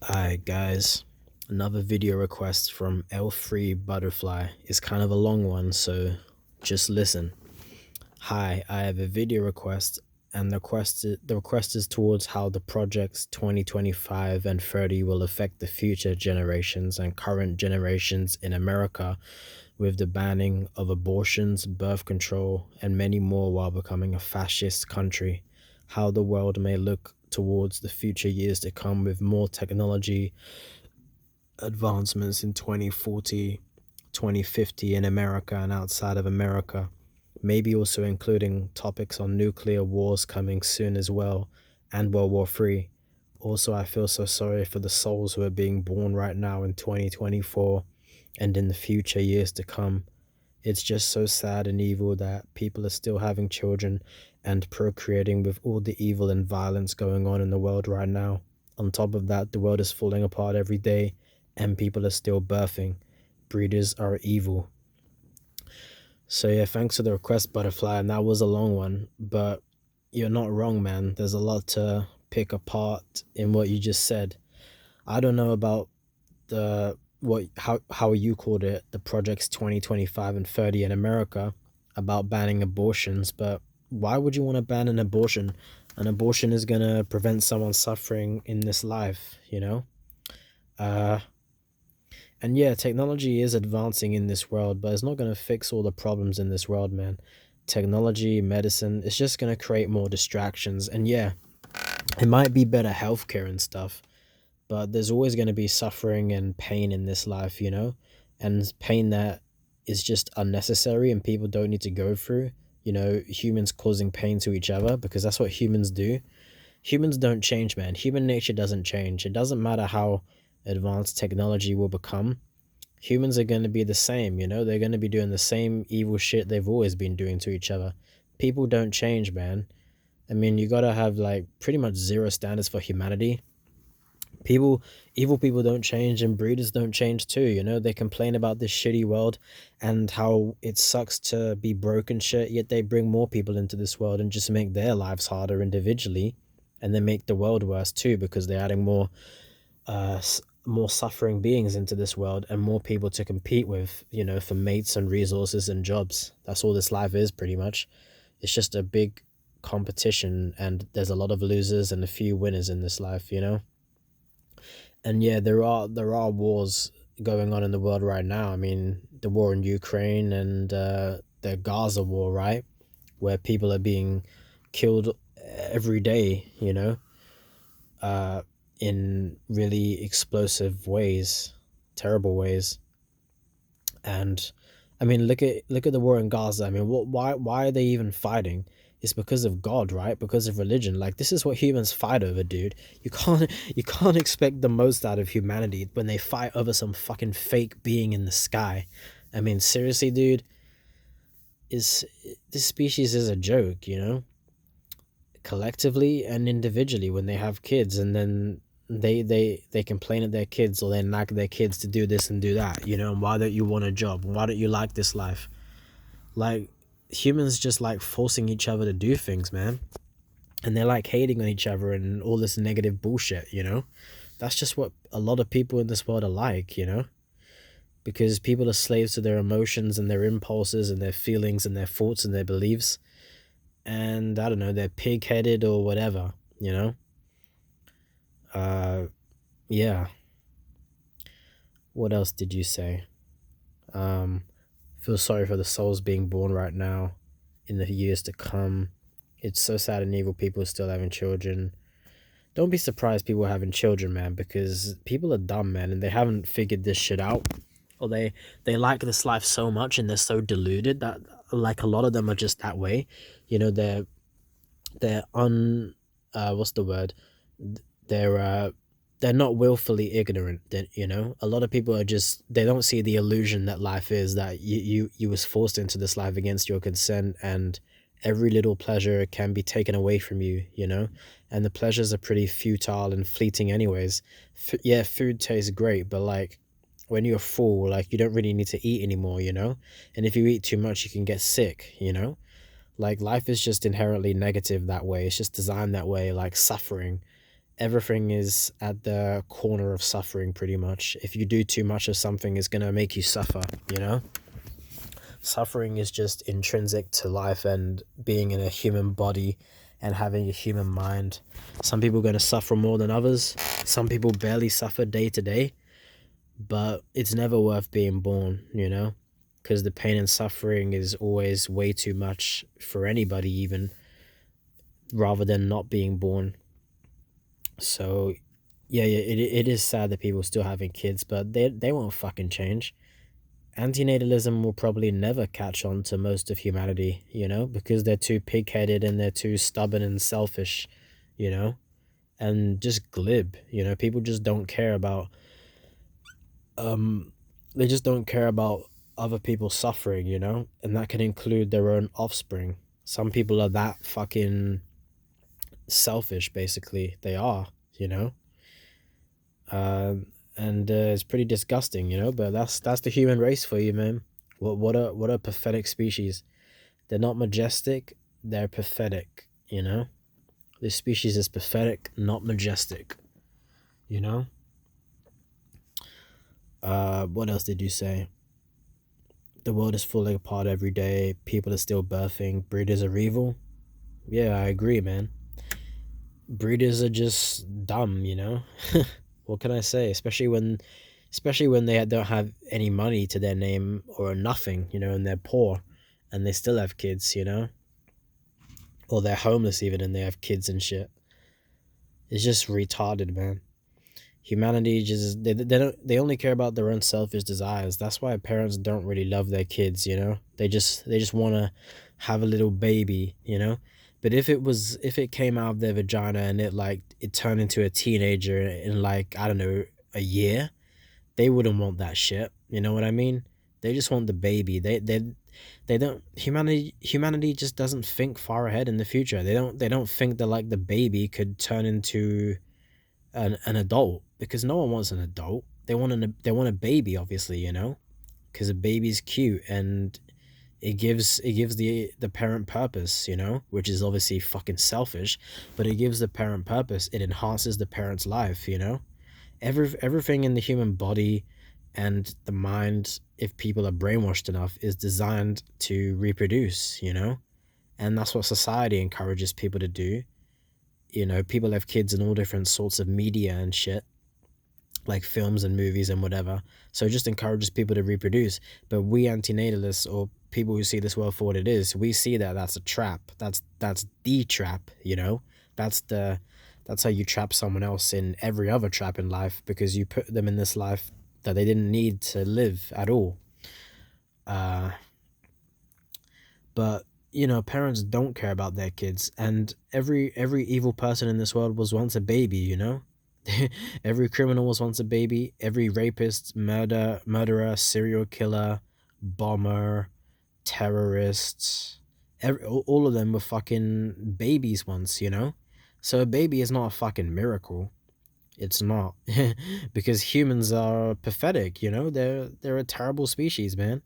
Alright guys, another video request from L3 Butterfly. It's kind of a long one, so just listen. Hi, I have a video request, and the request is towards how the projects 2025 and 30 will affect the future generations and current generations in America with the banning of abortions, birth control, and many more while becoming a fascist country. How the world may look towards the future years to come with more technology advancements in 2040, 2050 in America and outside of America. Maybe also including topics on nuclear wars coming soon as well, and World War III. Also, I feel so sorry for the souls who are being born right now in 2024 and in the future years to come. It's just so sad and evil that people are still having children and procreating with all the evil and violence going on in the world right now. On top of that, the world is falling apart every day and people are still birthing. Breeders are evil. So yeah, thanks for the request, Butterfly, and that was a long one, but you're not wrong, man. There's a lot to pick apart in what you just said. I don't know about the what how you called it, the projects 2025 and 30 in America about banning abortions, but why would you want to ban an abortion? An abortion is gonna prevent someone suffering in this life, you know? Uh and yeah, technology is advancing in this world, but it's not gonna fix all the problems in this world, man. Technology, medicine, it's just gonna create more distractions. And yeah, it might be better healthcare and stuff, but there's always going to be suffering and pain in this life, you know, and pain that is just unnecessary and people don't need to go through, humans causing pain to each other, because that's what humans do. Humans don't change, man. Human nature doesn't change. It doesn't matter how advanced technology will become. Humans are going to be the same, they're going to be doing the same evil shit they've always been doing to each other. People don't change, man. I mean, you gotta have like pretty much zero standards for humanity. Evil people don't change, and breeders don't change too. They complain about this shitty world and how it sucks to be broken shit, yet they bring more people into this world and just make their lives harder individually, and they make the world worse too, because they're adding more suffering beings into this world and more people to compete with, for mates and resources and jobs. That's all this life is, pretty much. It's just a big competition, and there's a lot of losers and a few winners in this life. And yeah, there are wars going on in the world right now. I mean, the war in Ukraine and the Gaza war, right? Where people are being killed every day, uh, in really explosive ways, terrible ways. And I mean, look at the war in Gaza. I mean, why are they even fighting? It's because of God, right? Because of religion. Like, this is what humans fight over, dude. You can't expect the most out of humanity when they fight over some fucking fake being in the sky. I mean, seriously, dude, is this species is a joke, collectively and individually, when they have kids and then they complain at their kids, or they nag their kids to do this and do that, and why don't you want a job, why don't you like this life? Like, humans just like forcing each other to do things, man, and they're like hating on each other and all this negative bullshit. That's just what a lot of people in this world are like, because people are slaves to their emotions and their impulses and their feelings and their thoughts and their beliefs, and I don't know, they're pig-headed or whatever, uh yeah. What else did you say? um feel sorry for the souls being born right now in the years to come. It's so sad and evil people are still having children. Don't be surprised people are having children, man, because people are dumb, man, and they haven't figured this shit out. Or they like this life so much and they're so deluded that, like, a lot of them are just that way. They're un what's the word, they're they're not willfully ignorant. That, a lot of people are just, they don't see the illusion that life is, that you was forced into this life against your consent, and every little pleasure can be taken away from you. And the pleasures are pretty futile and fleeting anyways. Yeah, food tastes great, but like, when you're full, like, you don't really need to eat anymore. And if you eat too much, you can get sick. Like, life is just inherently negative that way. It's just designed that way, like suffering. everything is at the corner of suffering pretty much. If you do too much of something, it's gonna make you suffer, you know? Suffering is just intrinsic to life and being in a human body and having a human mind. Some people are gonna suffer more than others. Some people barely suffer day to day, but it's never worth being born, you know? Because the pain and suffering is always way too much for anybody, even rather than not being born. So, yeah, it is sad that people still having kids, but they won't fucking change. Antinatalism will probably never catch on to most of humanity, you know, because they're too pig-headed and they're too stubborn and selfish, you know, and just glib, you know. People just don't care about um they just don't care about other people suffering, you know, and that can include their own offspring. Some people are that fucking selfish, basically. They are, you know. And it's pretty disgusting, you know. But that's the human race for you, man. What a pathetic species. They're not majestic. They're pathetic. You know, this species is pathetic, not majestic. You know. What else did you say? The world is falling apart every day. People are still birthing. Breeders are evil. Yeah, I agree, man. Breeders are just dumb, you know. What can I say? Especially when they don't have any money to their name or nothing, you know, and they're poor, and they still have kids, you know, or they're homeless even and they have kids and shit. It's just retarded, man. Humanity just they only care about their own selfish desires. That's why parents don't really love their kids, you know. They just want to have a little baby, you know. But if it came out of their vagina and it turned into a teenager in, like, I don't know, a year, they wouldn't want that shit. You know what I mean? They just want the baby. They don't humanity just doesn't think far ahead in the future. They don't think that, like, the baby could turn into an adult, because no one wants an adult. They want a baby, obviously, you know, because a baby's cute and it gives the parent purpose, you know, which is obviously fucking selfish, but it gives the parent purpose. It enhances the parent's life, you know. Everything in the human body and the mind, if people are brainwashed enough, is designed to reproduce, you know, and that's what society encourages people to do. You know, people have kids in all different sorts of media and shit, like films and movies and whatever. So it just encourages people to reproduce. But we antinatalists, or people who see this world for what it is, we see that that's a trap. That's the trap, you know? That's how you trap someone else in every other trap in life, because you put them in this life that they didn't need to live at all. But you know, parents don't care about their kids, and every evil person in this world was once a baby, you know. Every criminal was once a baby. Every rapist, murderer, serial killer, bomber, terrorists, all of them were fucking babies once, you know. So a baby is not a fucking miracle. It's not. Because humans are pathetic, you know. They're a terrible species, man,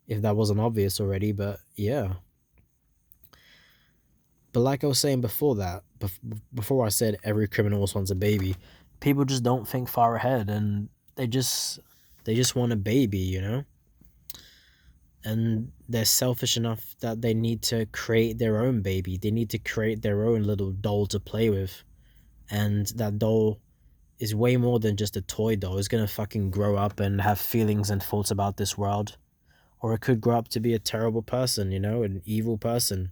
if that wasn't obvious already. But yeah. But like I was saying before that, before I said every criminal was once a baby, people just don't think far ahead, and they just want a baby, you know? And they're selfish enough that they need to create their own baby. They need to create their own little doll to play with. And that doll is way more than just a toy doll. It's gonna fucking grow up and have feelings and thoughts about this world. Or it could grow up to be a terrible person, you know, an evil person.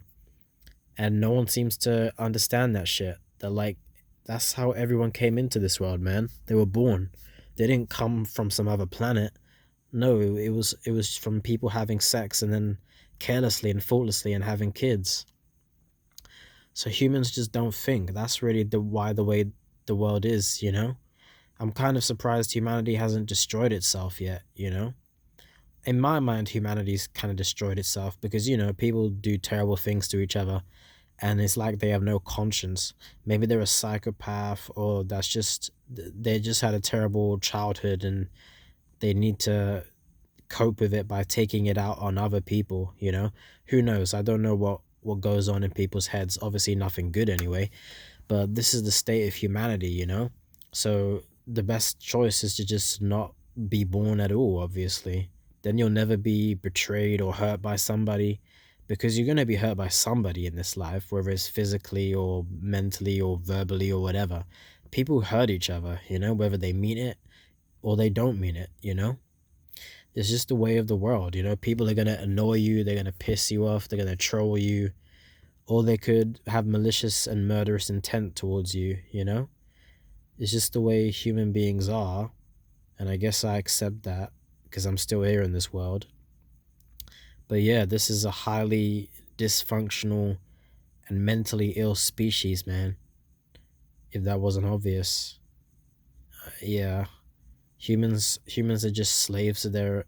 And no one seems to understand that shit. That, like, that's how everyone came into this world, man. They were born. They didn't come from some other planet. No, it was from people having sex and then carelessly and thoughtlessly and having kids. So humans just don't think. That's really the way the world is, you know? I'm kind of surprised humanity hasn't destroyed itself yet, you know? In my mind, humanity's kind of destroyed itself because, you know, people do terrible things to each other, and it's like they have no conscience. Maybe they're a psychopath, or that's just they just had a terrible childhood and they need to cope with it by taking it out on other people, you know? Who knows? I don't know what goes on in people's heads. Obviously nothing good anyway. But this is the state of humanity, you know? So the best choice is to just not be born at all, obviously. Then you'll never be betrayed or hurt by somebody, because you're going to be hurt by somebody in this life, whether it's physically or mentally or verbally or whatever. People hurt each other, you know, whether they mean it or they don't mean it, you know? It's just the way of the world, you know? People are going to annoy you, they're going to piss you off, they're going to troll you, or they could have malicious and murderous intent towards you, you know? It's just the way human beings are, and I guess I accept that because I'm still here in this world. But yeah, this is a highly dysfunctional and mentally ill species, man. If that wasn't obvious. Yeah, humans are just slaves to their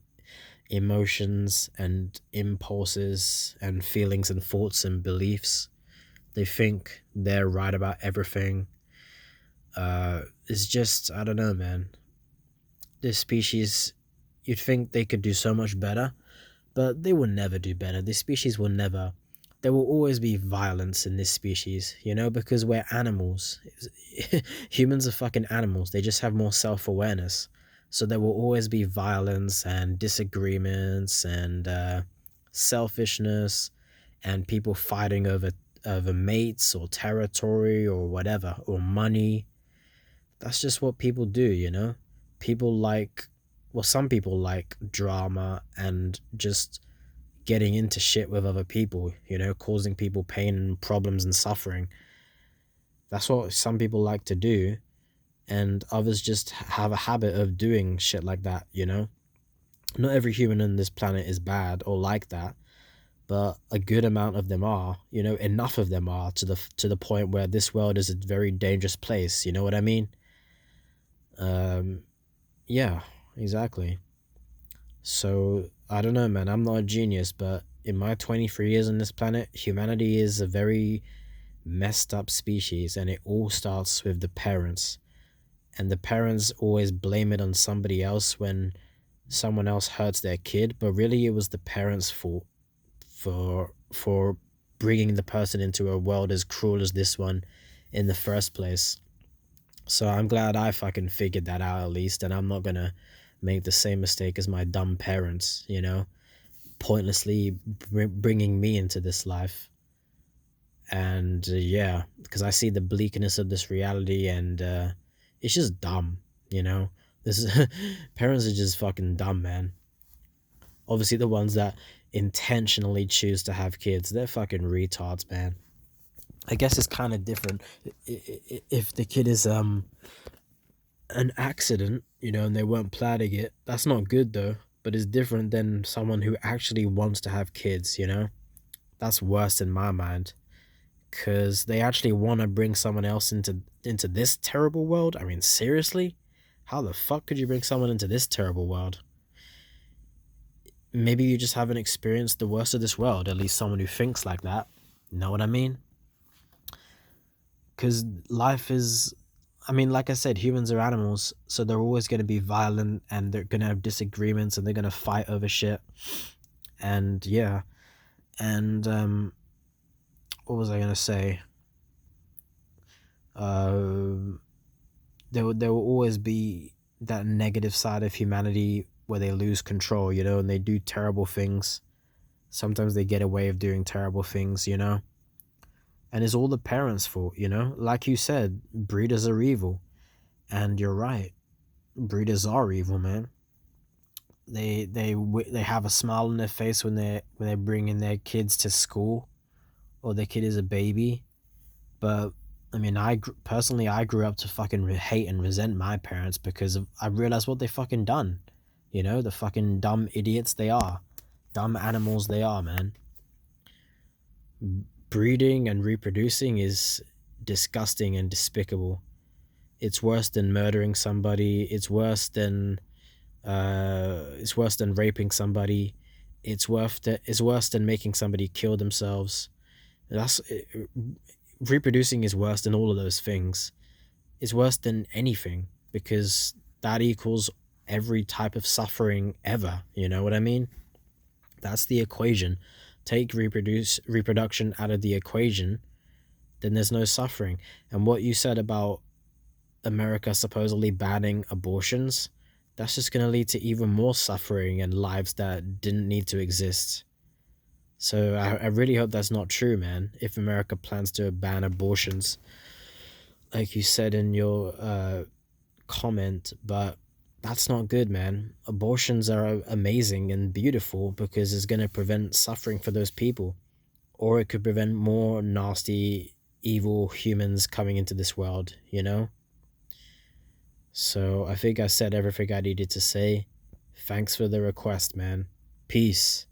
emotions and impulses and feelings and thoughts and beliefs. They think they're right about everything. It's just, I don't know, man. This species, you'd think they could do so much better, but they will never do better. This species will never. There will always be violence in this species, you know, because we're animals. Humans are fucking animals. They just have more self-awareness. So there will always be violence and disagreements and selfishness and people fighting over mates or territory or whatever, or money. That's just what people do, you know? People like, well, some people like drama and just getting into shit with other people, you know, causing people pain and problems and suffering. That's what some people like to do, and others just have a habit of doing shit like that, you know? Not every human on this planet is bad or like that, but a good amount of them are, you know, enough of them are to the point where this world is a very dangerous place, you know what I mean? Um yeah, exactly. So, I don't know, man. I'm not a genius, but in my 23 years on this planet, humanity is a very messed up species, and it all starts with the parents. And the parents always blame it on somebody else when someone else hurts their kid, but really it was the parents' fault for bringing the person into a world as cruel as this one in the first place. So I'm glad I fucking figured that out at least, and I'm not gonna make the same mistake as my dumb parents, you know, pointlessly bringing me into this life. And yeah, because I see the bleakness of this reality, and it's just dumb, you know. This parents are just fucking dumb, man. Obviously, the ones that intentionally choose to have kids, they're fucking retards, man. I guess it's kind of different if the kid is an accident, you know, and they weren't planning it. That's not good though, but it's different than someone who actually wants to have kids, you know? That's worse in my mind, cuz they actually want to bring someone else into this terrible world. I mean, seriously? How the fuck could you bring someone into this terrible world? Maybe you just haven't experienced the worst of this world, at least someone who thinks like that. You know what I mean? Cuz life is, I mean, like I said, humans are animals, so they're always going to be violent and they're going to have disagreements and they're going to fight over shit. And yeah, and what was I going to say? Uh, there will always be that negative side of humanity where they lose control, you know, and they do terrible things. Sometimes they get away with doing terrible things, you know. And it's all the parents' fault, you know. Like you said, breeders are evil, and you're right. Breeders are evil, man. They have a smile on their face when they're bringing their kids to school, or their kid is a baby. But I mean, personally I grew up to fucking hate and resent my parents because I realized what they fucking done. You know, the fucking dumb idiots they are, dumb animals they are, man. Breeding and reproducing is disgusting and despicable. It's worse than murdering somebody. It's worse than raping somebody. It's worse than making somebody kill themselves. That's reproducing is worse than all of those things. It's worse than anything because that equals every type of suffering ever. You know what I mean? That's the equation. Take reproduction out of the equation, then there's no suffering. And what you said about America supposedly banning abortions, that's just going to lead to even more suffering and lives that didn't need to exist. So I really hope that's not true, man. If America plans to ban abortions, like you said in your comment, but that's not good, man. Abortions are amazing and beautiful because it's going to prevent suffering for those people, or it could prevent more nasty, evil humans coming into this world, you know? So I think I said everything I needed to say. Thanks for the request, man. Peace.